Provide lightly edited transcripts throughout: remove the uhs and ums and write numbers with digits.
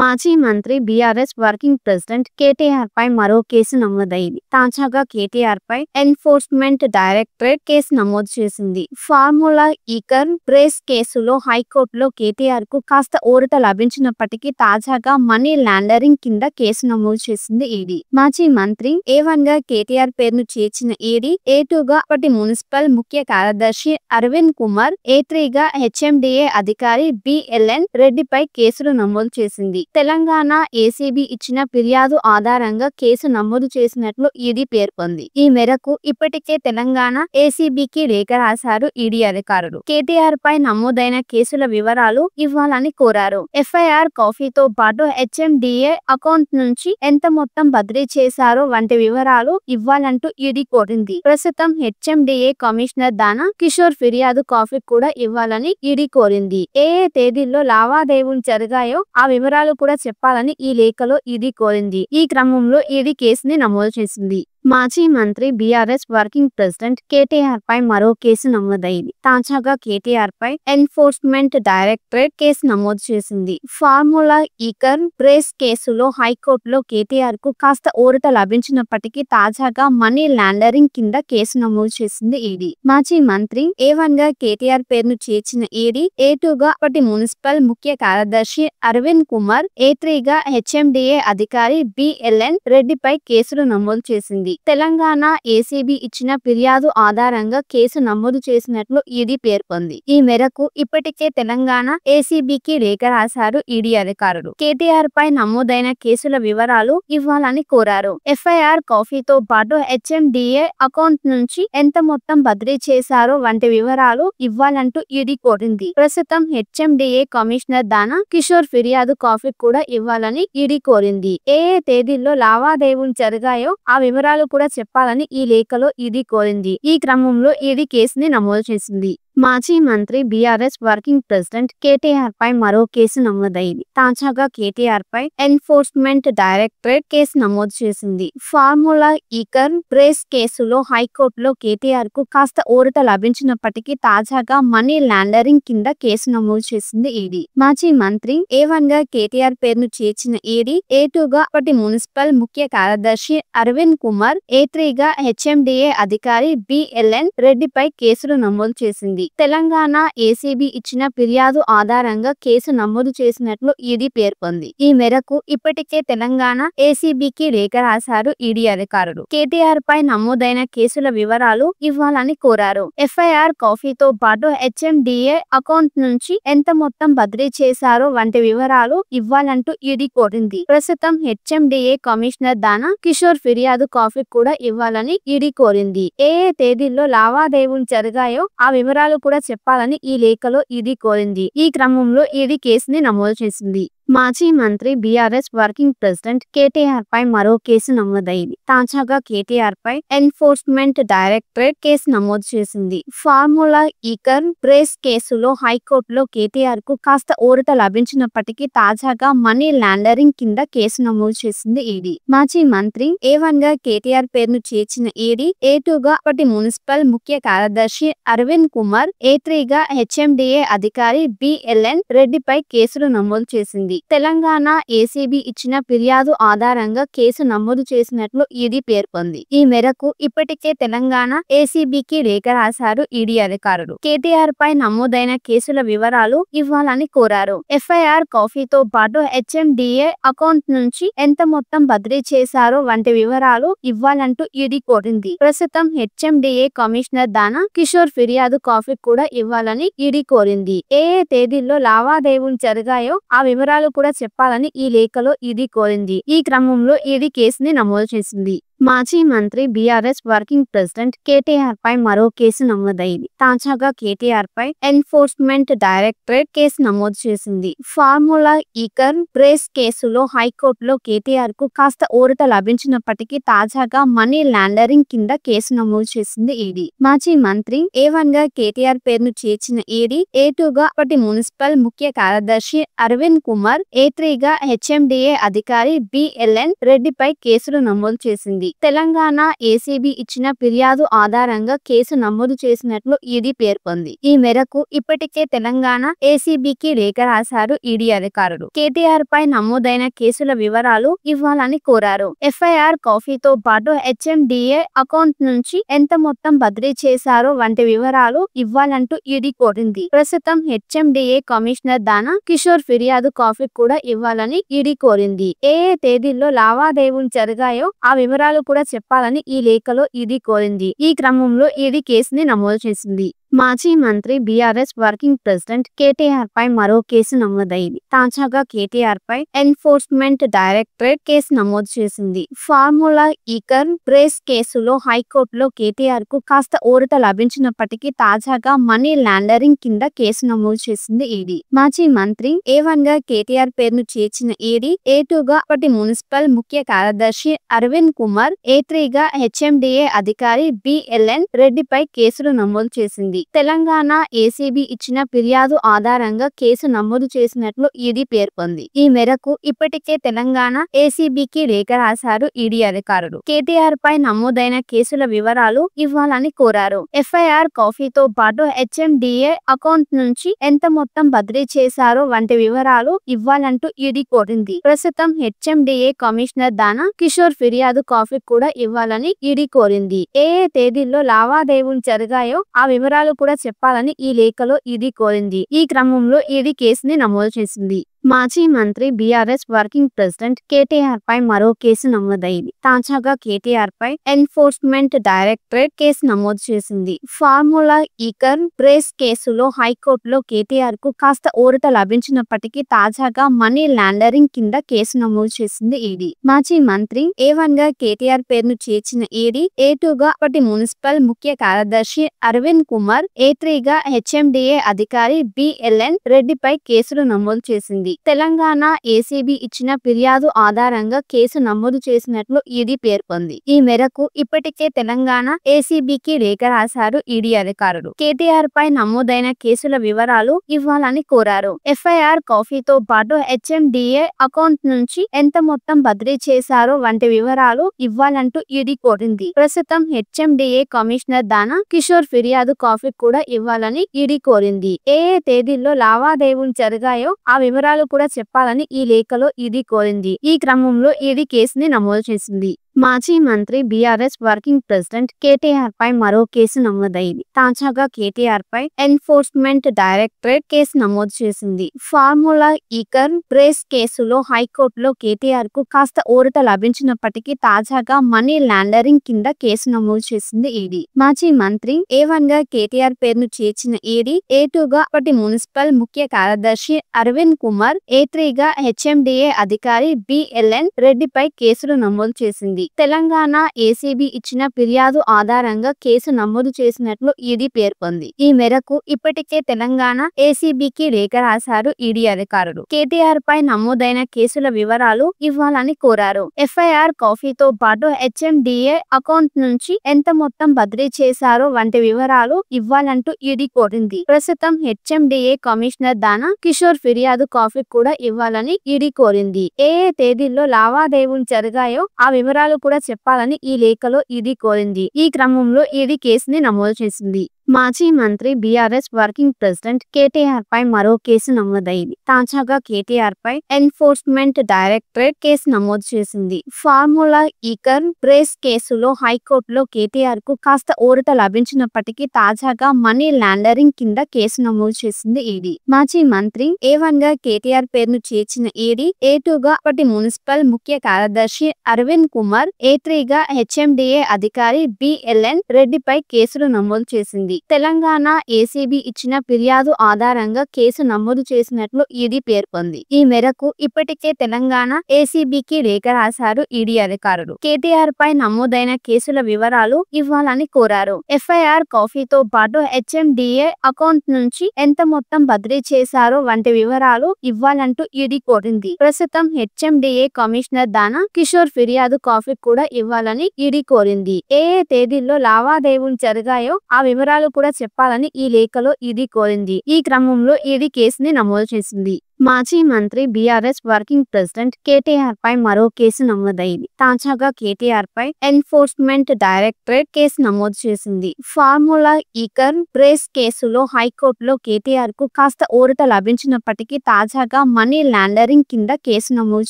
మాజీ మంత్రి BRS working president KTR పై మరో కేసు నమోదైంది. తాజాగా కేటీఆర్ పై ఎన్ఫోర్స్మెంట్ డైరెక్టరేట్ కేసు నమోదు చేసింది. ఫార్ములా ఈకర్ ప్రేస్ కేసులో హైకోర్టులో కేటీఆర్ కు కాస్త ఊరట లభించినప్పటికీ తాజాగా మనీ లాండరింగ్ కింద కేసు నమోదు చేసింది ఈడీ. మాజీ మంత్రి A1 గా కేటీఆర్ పేరును చేర్చిన ఈడీ A2 గా అప్పటి మున్సిపల్ ముఖ్య కార్యదర్శి అరవింద్ కుమార్, A3 గా HMDA అధికారి BLN రెడ్డిపై కేసులు నమోదు చేసింది. తెలంగాణ ఏసీబీ ఇచ్చిన ఫిర్యాదు ఆధారంగా కేసు నమోదు చేసినట్లు ఈడీ పేర్కొంది. ఈ మేరకు ఇప్పటికే తెలంగాణ ఏసీబీకి లేఖ రాశారు ఈడీ అధికారులు. కేటీఆర్ పై నమోదైన కేసుల వివరాలు ఇవ్వాలని కోరారు. ఎఫ్ఐఆర్ కాపీతో పాటు HMDA అకౌంట్ నుంచి ఎంత మొత్తం బదిలీ చేశారో వంటి వివరాలు ఇవ్వాలంటూ ఈడీ కోరింది. ప్రస్తుతం HMDA కమిషనర్ దానా కిషోర్ ఫిర్యాదు కాపీ కూడా ఇవ్వాలని ఈడీ కోరింది. ఏ తేదీల్లో లావాదేవీలు జరిగాయో ఆ వివరాలు కూడా చెప్పాలని ఈ లేఖలో ఈడీ కోరింది. ఈ క్రమంలో ఈడీ కేసుని నమోదు చేసింది. మాజీ మంత్రి బీఆర్ఎస్ వర్కింగ్ ప్రెసిడెంట్ కేటీఆర్ పై మరో కేసు నమోదైంది. తాజాగా కేటీఆర్ పై ఎన్ఫోర్స్మెంట్ డైరెక్టరేట్ కేసు నమోదు చేసింది. ఫార్ములా ఈకర్ ప్రేస్ కేసులో హైకోర్టులో కేటీఆర్ కు కాస్త ఊరట లభించినప్పటికీ తాజాగా మనీ లాండరింగ్ కింద కేసు నమోదు చేసింది ఈడీ. మాజీ మంత్రి A1 గా కేటీఆర్ పేరును చేర్చిన ఈడీ A2 గా అప్పటి మున్సిపల్ ముఖ్య కార్యదర్శి అరవింద్ కుమార్, A3 గా HMDA అధికారి BLN రెడ్డిపై కేసులు నమోదు చేసింది. తెలంగాణ ఏసీబీ ఇచ్చిన ఫిర్యాదు ఆధారంగా కేసు నమోదు చేసినట్లు ఈడీ పేర్కొంది. ఈ మేరకు ఇప్పటికే తెలంగాణ ఏసీబీకి లేఖ రాశారు ఈడీ అధికారులు. కేటీఆర్ పై నమోదైన కేసుల వివరాలు ఇవ్వాలని కోరారు. ఎఫ్ఐఆర్ కాపీతో పాటు HMDA అకౌంట్ నుంచి ఎంత మొత్తం బదిలీ చేశారో వంటి వివరాలు ఇవ్వాలంటూ ఈడీ కోరింది. ప్రస్తుతం HMDA కమిషనర్ దానా కిషోర్ ఫిర్యాదు కాపీ కూడా ఇవ్వాలని ఈడీ కోరింది. ఏ తేదీల్లో లావాదేవీలు జరిగాయో ఆ వివరాలు కూడా చెప్పాలని ఈ లేఖలో ఈడీ కోరింది. ఈ క్రమంలో ఈడీ కేసుని నమోదు చేసింది. మాజీ మంత్రి బీఆర్ఎస్ వర్కింగ్ ప్రెసిడెంట్ కేటీఆర్ పై మరో కేసు నమోదైంది. తాజాగా కేటీఆర్ పై ఎన్ఫోర్స్మెంట్ డైరెక్టరేట్ కేసు నమోదు చేసింది. ఫార్ములా ఈకర్ ప్రేస్ కేసులో హైకోర్టులో కేటీఆర్ కు కాస్త ఊరట లభించినప్పటికీ తాజాగా మనీ లాండరింగ్ కింద కేసు నమోదు చేసింది ఈడీ. మాజీ మంత్రి A1 గా కేటీఆర్ పేరును చేర్చిన ఈడీ A2 గా అప్పటి మున్సిపల్ ముఖ్య కార్యదర్శి అరవింద్ కుమార్, A3 గా HMDA అధికారి BLN రెడ్డిపై కేసులు నమోదు చేసింది. తెలంగాణ ఏసీబీ ఇచ్చిన ఫిర్యాదు ఆధారంగా కేసు నమోదు చేసినట్లు ఈడీ పేర్కొంది. ఈ మేరకు ఇప్పటికే తెలంగాణ ఏసీబీకి లేఖ రాశారు ఈడీ అధికారులు. కేటీఆర్ పై నమోదైన కేసుల వివరాలు ఇవ్వాలని కోరారు. ఎఫ్ఐఆర్ కాపీతో పాటు HMDA అకౌంట్ నుంచి ఎంత మొత్తం బదిలీ చేశారో వంటి వివరాలు ఇవ్వాలంటూ ఈడీ కోరింది. ప్రస్తుతం HMDA కమిషనర్ దానా కిషోర్ ఫిర్యాదు కాపీ కూడా ఇవ్వాలని ఈడీ కోరింది. ఏ తేదీల్లో లావాదేవీలు జరిగాయో ఆ వివరాలు కూడా చెప్పాలని ఈ లేఖలో ఈడీ కోరింది. ఈ క్రమంలో ఈడీ కేసుని నమోదు చేసింది. మాజీ మంత్రి బీఆర్ఎస్ వర్కింగ్ ప్రెసిడెంట్ కేటీఆర్ పై మరో కేసు నమోదైంది. తాజాగా కేటీఆర్ పై ఎన్ఫోర్స్మెంట్ డైరెక్టరేట్ కేసు నమోదు చేసింది. ఫార్ములా ఈకర్ ప్రేస్ కేసులో హైకోర్టులో కేటీఆర్ కు కాస్త ఊరట లభించినప్పటికీ తాజాగా మనీ లాండరింగ్ కింద కేసు నమోదు చేసింది ఈడీ. మాజీ మంత్రి A1 గా కేటీఆర్ పేరును చేర్చిన ఈడీ A2 గా అప్పటి మున్సిపల్ ముఖ్య కార్యదర్శి అరవింద్ కుమార్, A3 గా HMDA అధికారి BLN రెడ్డిపై కేసులు నమోదు చేసింది. తెలంగాణ ఏసీబీ ఇచ్చిన ఫిర్యాదు ఆధారంగా కేసు నమోదు చేసినట్లు ఈడీ పేర్కొంది. ఈ మేరకు ఇప్పటికే తెలంగాణ ఏసీబీకి లేఖ రాశారు ఈడీ అధికారులు. కేటీఆర్ పై నమోదైన కేసుల వివరాలు ఇవ్వాలని కోరారు. ఎఫ్ఐఆర్ కాపీతో పాటు HMDA అకౌంట్ నుంచి ఎంత మొత్తం బదిలీ చేశారో వంటి వివరాలు ఇవ్వాలంటూ ఈడీ కోరింది. ప్రస్తుతం HMDA కమిషనర్ దానా కిషోర్ ఫిర్యాదు కాపీ కూడా ఇవ్వాలని ఈడీ కోరింది. ఏ తేదీల్లో లావాదేవీలు జరిగాయో ఆ వివరాలు కూడా చెప్పాలని ఈ లేఖలో ఈడీ కోరింది. ఈ క్రమంలో ఈడీ కేసుని నమోదు చేసింది. మాజీ మంత్రి బీఆర్ఎస్ వర్కింగ్ ప్రెసిడెంట్ కేటీఆర్ పై మరో కేసు నమోదైంది. తాజాగా కేటీఆర్ పై ఎన్ఫోర్స్మెంట్ డైరెక్టరేట్ కేసు నమోదు చేసింది. ఫార్ములా ఈకర్ ప్రేస్ కేసులో హైకోర్టులో కేటీఆర్ కు కాస్త ఊరట లభించినప్పటికీ తాజాగా మనీ లాండరింగ్ కింద కేసు నమోదు చేసింది ఈడీ. మాజీ మంత్రి A1 గా కేటీఆర్ పేరును చేర్చిన ఈడీ A2 గా అప్పటి మున్సిపల్ ముఖ్య కార్యదర్శి అరవింద్ కుమార్, A3 గా HMDA అధికారి BLN రెడ్డిపై కేసులు నమోదు చేసింది. తెలంగాణ ఏసీబీ ఇచ్చిన ఫిర్యాదు ఆధారంగా కేసు నమోదు చేసినట్లు ఈడీ పేర్కొంది. ఈ మేరకు ఇప్పటికే తెలంగాణ ఏసీబీకి లేఖ రాశారు ఈడీ అధికారులు. కేటీఆర్ పై నమోదైన కేసుల వివరాలు ఇవ్వాలని కోరారు. ఎఫ్ఐఆర్ కాపీతో పాటు హెచ్ఎండిఏ అకౌంట్ నుంచి ఎంత మొత్తం బదిలీ చేశారో వంటి వివరాలు ఇవ్వాలంటూ ఈడీ కోరింది. ప్రస్తుతం హెచ్ఎండిఏ కమిషనర్ దానా కిషోర్ ఫిర్యాదు కాపీ కూడా ఇవ్వాలని ఈడీ కోరింది. ఏ తేదీల్లో లావాదేవీలు జరిగాయో ఆ వివరాలు కూడా చెప్పాలని ఈ లేఖలో ఈడీ కోరింది. ఈ క్రమంలో ఈడీ కేసుని నమోదు చేసింది. మాజీ మంత్రి బీఆర్ఎస్ వర్కింగ్ ప్రెసిడెంట్ కేటీఆర్ పై మరో కేసు నమోదైంది. తాజాగా కేటీఆర్ పై ఎన్ఫోర్స్మెంట్ డైరెక్టరేట్ కేసు నమోదు చేసింది. ఫార్ములా ఈకర్ బ్రేస్ కేసులో హైకోర్టులో కేటీఆర్ కు కాస్త ఊరట లభించినప్పటికీ తాజాగా మనీ లాండరింగ్ కింద కేసు నమోదు చేసింది ఈడీ. మాజీ మంత్రి A1 గా కేటీఆర్ పేరును చేర్చిన ఈడీ A2 గా అప్పటి మున్సిపల్ ముఖ్య కార్యదర్శి అరవింద్ కుమార్, A3 గా హెచ్ఎండిఏ అధికారి BLN రెడ్డిపై కేసులు నమోదు చేసింది. తెలంగాణ ఏసీబీ ఇచ్చిన ఫిర్యాదు ఆధారంగా కేసు నమోదు చేసినట్లు ఈడీ పేర్కొంది. ఈ మేరకు ఇప్పటికే తెలంగాణ ఏసీబీకి లేఖ రాశారు ఈడీ అధికారులు. కేటీఆర్ పై నమోదైన కేసుల వివరాలు ఇవ్వాలని కోరారు. ఎఫ్ఐఆర్ కాపీతో పాటు హెచ్ఎండిఏ అకౌంట్ నుంచి ఎంత మొత్తం బదిలీ చేశారో వంటి వివరాలు ఇవ్వాలంటూ ఈడీ కోరింది. ప్రస్తుతం హెచ్ఎండిఏ కమిషనర్ దానా కిషోర్ ఫిర్యాదు కాపీ కూడా ఇవ్వాలని ఈడీ కోరింది. ఏ తేదీల్లో లావాదేవీలు జరిగాయో ఆ వివరాలు కూడా చెప్పాలని ఈ లేఖలో ఈడీ కోరింది. ఈ క్రమంలో ఈడీ కేసుని నమోదు చేసింది. మాజీ మంత్రి బీఆర్ఎస్ వర్కింగ్ ప్రెసిడెంట్ కేటీఆర్ పై మరో కేసు నమోదైంది. తాజాగా కేటీఆర్ పై ఎన్ఫోర్స్మెంట్ డైరెక్టరేట్ కేసు నమోదు చేసింది. ఫార్ములా ఈకర్ బ్రేస్ కేసులో హైకోర్టులో కేటీఆర్ కు కాస్త ఊరట లభించినప్పటికీ తాజాగా మనీ లాండరింగ్ కింద కేసు నమోదు చేసింది ఈడీ. మాజీ మంత్రి A1 గా కేటీఆర్ పేరును చేర్చిన ఈడీ A2 గా అప్పటి మున్సిపల్ ముఖ్య కార్యదర్శి అరవింద్ కుమార్, A3 గా హెచ్ఎండిఏ అధికారి BLN రెడ్డిపై కేసులు నమోదు చేసింది. తెలంగాణ ఏసీబీ ఇచ్చిన ఫిర్యాదు ఆధారంగా కేసు నమోదు చేసినట్లు ఈడీ పేర్కొంది. ఈ మేరకు ఇప్పటికే తెలంగాణ ఏసీబీకి లేఖ రాశారు ఈడీ అధికారులు. కేటీఆర్ పై నమోదైన కేసుల వివరాలు ఇవ్వాలని కోరారు. ఎఫ్ఐఆర్ కాపీతో పాటు హెచ్ఎండిఏ అకౌంట్ నుంచి ఎంత మొత్తం బదిలీ చేశారో వంటి వివరాలు ఇవ్వాలంటూ ఈడీ కోరింది. ప్రస్తుతం హెచ్ఎండిఏ కమిషనర్ దానా కిషోర్ ఫిర్యాదు కాపీ కూడా ఇవ్వాలని ఈడీ కోరింది. ఏ తేదీల్లో లావాదేవీలు జరిగాయో ఆ వివరాలు కూడా చెప్పాలని ఈ లేఖలో ఈడీ కోరింది. ఈ క్రమంలో ఈడీ కేసుని నమోదు చేసింది. మాజీ మంత్రి బీఆర్ఎస్ వర్కింగ్ ప్రెసిడెంట్ కేటీఆర్ పై మరో కేసు నమోదైంది. తాజాగా కేటీఆర్ పై ఎన్ఫోర్స్మెంట్ డైరెక్టరేట్ కేసు నమోదు చేసింది. ఫార్ములా ఈకర్ బ్రేస్ కేసులో హైకోర్టులో కేటీఆర్ కు కాస్త ఊరట లభించినప్పటికీ తాజాగా మనీ లాండరింగ్ కింద కేసు నమోదు చేసింది ఈడీ. మాజీ మంత్రి A1 గా కేటీఆర్ పేరును చేర్చిన ఈడీ A2 గా అప్పటి మున్సిపల్ ముఖ్య కార్యదర్శి అరవింద్ కుమార్, A3 గా హెచ్ఎండిఏ అధికారి BLN రెడ్డిపై కేసులు నమోదు చేసింది. తెలంగాణ ఏసీబీ ఇచ్చిన ఫిర్యాదు ఆధారంగా కేసు నమోదు చేసినట్లు ఈడీ పేర్కొంది. ఈ మేరకు ఇప్పటికే తెలంగాణ ఏసీబీకి లేఖ రాశారు ఈడీ అధికారులు. కేటీఆర్ పై నమోదైన కేసుల వివరాలు ఇవ్వాలని కోరారు. ఎఫ్ఐఆర్ కాపీతో పాటు హెచ్ఎండిఏ అకౌంట్ నుంచి ఎంత మొత్తం బదిలీ చేశారో వంటి వివరాలు ఇవ్వాలంటూ ఈడీ కోరింది. ప్రస్తుతం హెచ్ఎండిఏ కమిషనర్ దానా కిషోర్ ఫిర్యాదు కాపీ కూడా ఇవ్వాలని ఈడీ కోరింది. ఏ తేదీల్లో లావాదేవీలు జరిగాయో ఆ వివరాలు కూడా చెప్పాలని ఈ లేఖలో ఈడీ కోరింది. ఈ క్రమంలో ఈడీ కేసుని నమోదు చేసింది. మాజీ మంత్రి బీఆర్ఎస్ వర్కింగ్ ప్రెసిడెంట్ కేటీఆర్ పై మరో కేసు నమోదైంది. తాజాగా కేటీఆర్ పై ఎన్ఫోర్స్మెంట్ డైరెక్టరేట్ కేసు నమోదు చేసింది. ఫార్ములా ఈకర్ బ్రేస్ కేసులో హైకోర్టులో కేటీఆర్ కు కాస్త ఊరట లభించినప్పటికీ తాజాగా మనీ లాండరింగ్ కింద కేసు నమోదు చేసింది ఈడీ. మాజీ మంత్రి A1 గా కేటీఆర్ పేరును చేర్చిన ఈడీ A2 గా అప్పటి మున్సిపల్ ముఖ్య కార్యదర్శి అరవింద్ కుమార్, A3 గా హెచ్ఎండిఏ అధికారి BLN రెడ్డిపై కేసులు నమోదు చేసింది. తెలంగాణ ఏసీబీ ఇచ్చిన ఫిర్యాదు ఆధారంగా కేసు నమోదు చేసినట్లు ఈడీ పేర్కొంది. ఈ మేరకు ఇప్పటికే తెలంగాణ ఏసీబీకి లేఖ రాశారు ఈడీ అధికారులు. కేటీఆర్ పై నమోదైన కేసుల వివరాలు ఇవ్వాలని కోరారు. ఎఫ్ఐఆర్ కాపీతో పాటు హెచ్ఎండిఏ అకౌంట్ నుంచి ఎంత మొత్తం బదిలీ చేశారో వంటి వివరాలు ఇవ్వాలంటూ ఈడీ కోరింది. ప్రస్తుతం హెచ్ఎండిఏ కమిషనర్ దానా కిషోర్ ఫిర్యాదు కాపీ కూడా ఇవ్వాలని ఈడీ కోరింది. ఏ తేదీల్లో లావాదేవీలు జరిగాయో ఆ వివరాలు కూడా చెప్పాలని ఈ లేఖలో ఈడీ కోరింది. ఈ క్రమంలో ఈడీ కేసుని నమోదు చేసింది. మాజీ మంత్రి బీఆర్ఎస్ వర్కింగ్ ప్రెసిడెంట్ కేటీఆర్ పై మరో కేసు నమోదైంది. తాజాగా కేటీఆర్ పై ఎన్ఫోర్స్మెంట్ డైరెక్టరేట్ కేసు నమోదు చేసింది. ఫార్ములా ఈకర్ బ్రేస్ కేసులో హైకోర్టులో కేటీఆర్ కు కాస్త ఊరట లభించినప్పటికీ తాజాగా మనీ లాండరింగ్ కింద కేసు నమోదు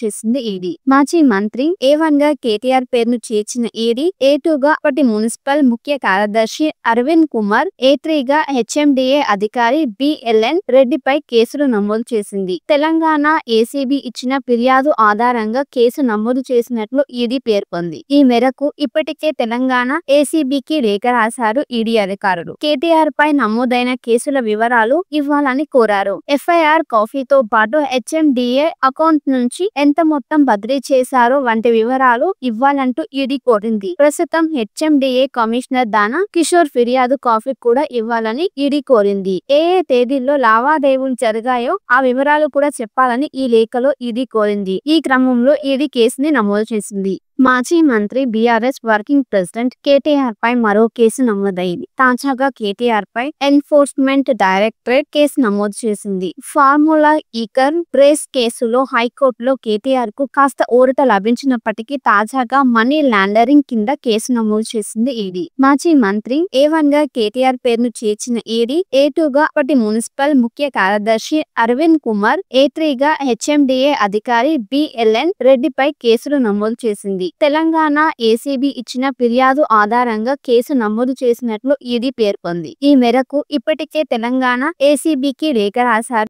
చేసింది ఈడీ. మాజీ మంత్రి A1 గా కేటీఆర్ పేరును చేర్చిన ఈడీ A2 గా అప్పటి మున్సిపల్ ముఖ్య కార్యదర్శి అరవింద్ కుమార్, A3 గా HMDA అధికారి BLN రెడ్డిపై కేసులు నమోదు చేసింది. తెలంగాణ ఏసీబీ ఇచ్చిన ఫిర్యాదు ఆధారంగా కేసు నమోదు చేసినట్లు ఈడీ పేర్కొంది. ఈ మేరకు ఇప్పటికే తెలంగాణ ఏసీబీకి లేఖ రాశారు ఈడీ అధికారులు. కేటీఆర్ పై నమోదైన కేసుల వివరాలు ఇవ్వాలని కోరారు. FIR కాపీతో పాటు HMDA అకౌంట్ నుంచి ఎంత మొత్తం బదిలీ చేశారో వంటి వివరాలు ఇవ్వాలంటూ ఈడీ కోరింది. ప్రస్తుతం HMDA కమిషనర్ దానా కిషోర్ ఫిర్యాదు కాపీ కూడా ఇవ్వాలని ఈడీ కోరింది. ఏ తేదీల్లో లావాదేవీలు జరిగాయో ఆ వివరాలు కూడా చెప్పాలని ఈ లేఖలో ఈడీ కోరింది. ఈ క్రమంలో ఈడీ కేసుని నమోదు చేసింది. మాజీ మంత్రి బీఆర్ఎస్ వర్కింగ్ ప్రెసిడెంట్ కేటీఆర్ పై మరో కేసు నమోదైంది. తాజాగా కేటీఆర్ పై ఎన్ఫోర్స్మెంట్ డైరెక్టరేట్ కేసు నమోదు చేసింది. ఫార్ములా ఈకర్ బ్రేస్ కేసులో హైకోర్టులో కేటీఆర్ కు కాస్త ఊరట లభించినప్పటికీ తాజాగా మనీ లాండరింగ్ కింద కేసు నమోదు చేసింది ఈడీ. మాజీ మంత్రి A1 గా కేటీఆర్ పేరును చేర్చిన ఈడీ A2 గా అప్పటి మున్సిపల్ ముఖ్య కార్యదర్శి అరవింద్ కుమార్, A3 గా HMDA అధికారి BLN రెడ్డిపై కేసులు నమోదు చేసింది. తెలంగాణ ఏసీబీ ఇచ్చిన ఫిర్యాదు ఆధారంగా కేసు నమోదు చేసినట్లు ఈడీ పేర్కొంది. ఈ మేరకు ఇప్పటికే తెలంగాణ ఏసీబీకి లేఖ రాశారు